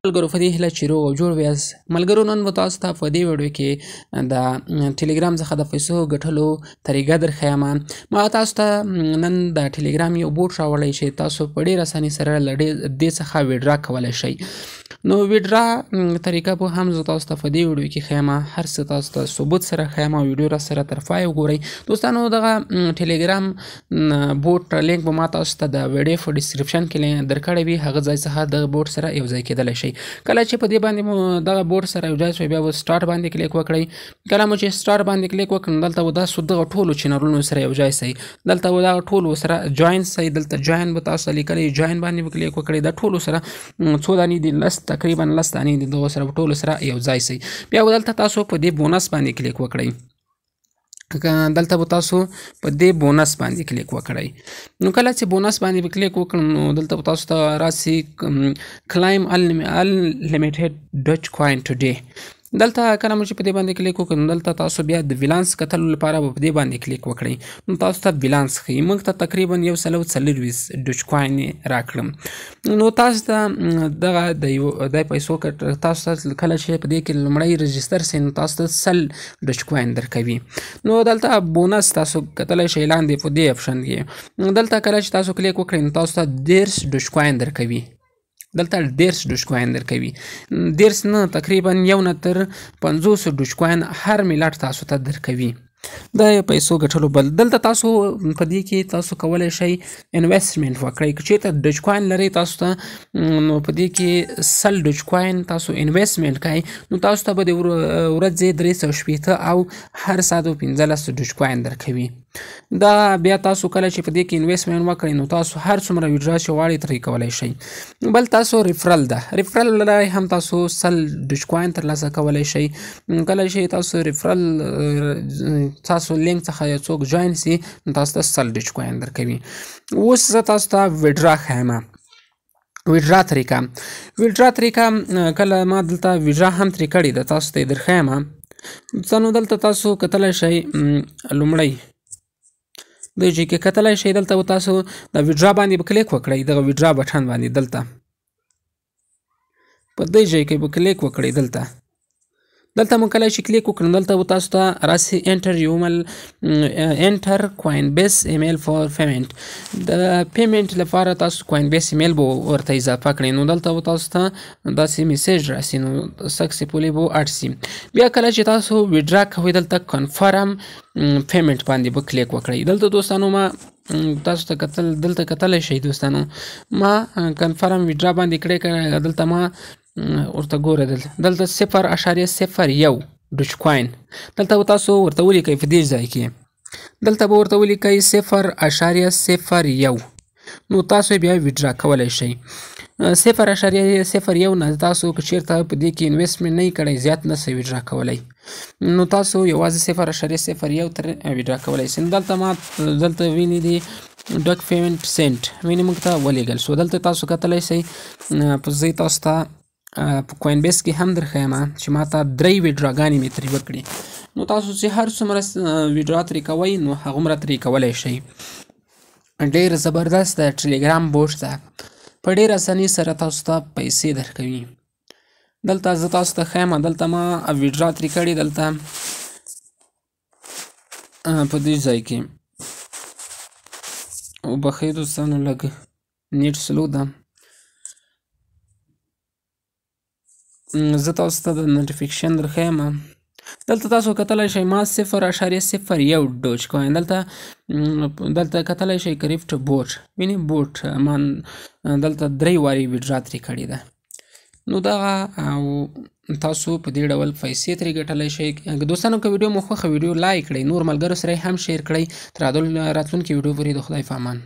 ملګرو په دې هیله چې روغ او جوړ یاست. ملګرو نن به تاسو ته په دې ویډیو کې د ټیلیګرام څخه د پیسو ګټلو طریقه درښیم. ما تاسو ته نن د ټیلیګرام یو بوټ راوړی چې تاسو په ډېر اسانۍ سره له دې څخه ویډرا کولی شئ. نو ویډرا طریقه به هم زه تاسو ته په دې ویډیو کې ښیم، هر څه تاسو ته ثبوت سره ښیم او ویډیو را سره تر پایه وګورئ. دوستانو دغه ټیلیګرام بوټ لینک به ما تاسو ته د ویډیو په ډسکرپشن کې درکړی وي، هغه ځای څخه دغه بوټ سره یو ځای کېدلی شئ. کله چې په دې باندې مو دغه بوټ سره یو ځای شوئ بیا به سټارټ باندې کلیک وکړئ. کله مو چې سټارټ باندې کلیک وکړئ دلته به تاسو دغه ټولو چینلونو سره یو ځای سئ، دلته به دغه ټولو سره جوین سئ، دلته جوین به تاسو لیکلی جوین باندې به کلیک وکړئ. د ټولو سره څو دانې دي؟ تقریبا 10 دانې دي، دغو سره به ټولو سره یو ځای سئ. بیا به دلته تاسو په دې بونس باندې کلیک وکړئ. دلته به تاسو په دې بونس باندې کلیک وکړئ. نو کله چې بونس باندې به کلیک وکړم نو دلته به تاسو ته راسي کلایم انلیمیټډ ډچ کوین ټوډے. دلته کله مو چې په دې باندې کلیک وکړم دلته تاسو بیا د بیلانس کتلو لپاره به په دې باندې کلیک وکړئ. نو تاسو ته بیلانس ښیي، موږ ته تقریبا 140 ډچ کوین راکړم. نو تاسو ته دغه د پیسو تاسو ته کله چې په دې کې لومړی رجسټر سئ نو تاسو ته 100 ډچ کوین درکوي. نو دلته بونس تاسو کتلی شئ لاندې په دې اپشن کې. دلته کله چې تاسو کلیک وکړئ نو تاسو ته 10 ډچ کوین درکوي. دلته 10 ډچ کوین درکوي، 10 نه تقریبا 1 نه تر 50 ډچ کوین هر میلاد تاسو ته درکوي د پیسو ګټلو بل. دلته تاسو په دې کې تاسو کولی شئ انویسټمنټ وکړئ. که چېرته ډچ کوین لرئ تاسو ته نو په دې کې 100 ډچ کوین تاسو انویسټمنټ کوئ نو تاسو ته به د ورځې 380 او هر ساعت 15 ډچ کوین درکوي. دا بیا تاسو کله چې په دې کې انویسټمنټ وکړئ نو تاسو هر څومره ویډرا چې غواړئ ترې کولی شئ. بل تاسو ریفرل ده، ریفرل لرئ هم تاسو 100 ډچ کوین ترلاسه کولی شئ. کله چې تاسو ریفرل تاسو لینک څخه یو څوک جوین سي نو تاسو ته 100 ډچ کوین درکوي. اوس زه تاسو ته ویډرا ښیم. ویډرا طریقه کله ما دلته ویډرا هم ترې کړې ده تاسو ته یې درښیم. نو دلته تاسو کتلی شئ لومړی د چې کې کتلی شئ دلته به تاسو د ویډرا باندې به کلیک وکړئ، دغه ویډرا بټن باندې دلته په دې ځای کې به کلیک وکړئ. دلته مو کله چې کلیک وکړم دلته به تاسو ته راسي انټر کوین بیس ایمیل فور پیمنټ. د پیمنټ لپاره تاسو کوین بیس ایمیل به ورته اضافه کړئ. نو دلته به تاسو ته داسې میسیج راسي نو سکسیسفولي به اډ سي. بیا کله چې تاسو ویډرا کوئ دلته کنفرم پیمنټ باندې به کلیک وکړئ. دلته دوستانو ما تاسو ته دلته کتلی شئ دوستانو ما کنفرم ویډرا باندې کړی، دلته ما ورته ګوره دلته 0.01 ډچ کوین دلته به تاسو ورته ولیکئ په دې ځای کې، دلته به ورته ولیکئ 0.01. نو تاسو بیا ویډرا کولی شئ. 0.01 نه تاسو که چېرته په دې کې انویسټمنټ نه یې کړی زیات نه سئ ویډرا کولی نو تاسو یوازې 0.01 تر ویډرا کولی شئ. دلته ما دلته ویني دي ډک پیمنټ سینټ ویني موږ ته ولیږل شو. دلته تاسو کتلی شئ په زه تاسو ته په کوین بیس کې هم درښیم چې ما ته 3 ویډراګانې مې ترې وکړي. نو تاسو چې هر څومره ویډرا ترې کوئ نو هغومره ترې کولی شئ. ډېر زبردست د ټیلیګرام بوټ ده، په ډېر اسانۍ سره تاسو ته پیسې درکوي. دلته زه تاسو ته ښیم، دلته ما ویډرا ترې کړې، دلته په دې ځای کې وبښئ دوستانو لږ نیټ سلو ده. زه تاسو ته د نوټیفیکیشن درښیم. دلته تاسو کتلی شئ ما 0.01 ډچ کوین دلته کتلی شئ کریپټو بوټ ویني بوټ ما دلته 3 وارې ویډرا ترې کړې ده. نو دغه تاسو په دې ډول پیسې ترې ګټلی شئ. دوستانو که ویډیو مو خوښه ویډیو لایک کړئ، نور ملګرو سره یې هم شیر کړئ. تر راتلونکي ویډیو پورې د خدای په امان.